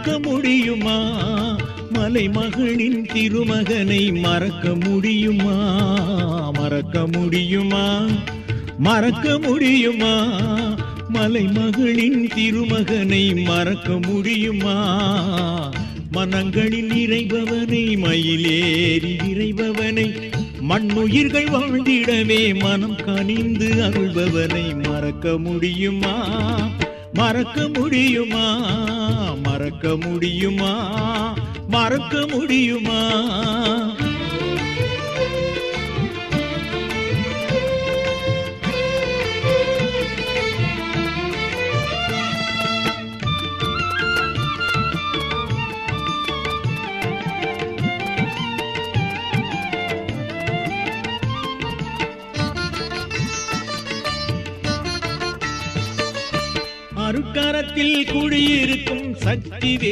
மறக்க முடியுமா? மலைமகளின் திருமகனை மறக்க முடியுமா? மறக்க முடியுமா? மறக்க முடியுமா? மலைமகளின் திருமகனை மறக்க முடியுமா? மனங்களில் இறைபவனை, மயிலேறி இறைபவனை, மண்ணுயிர்கள் வாழ்ந்திடவே மனம் கனிந்து அருள்பவனை மறக்க முடியுமா? மறக்க முடியுமா? மறக்க முடியுமா? மறக்க முடியுமா? அருட்கரத்தில் குடியிருக்கும் சக்தி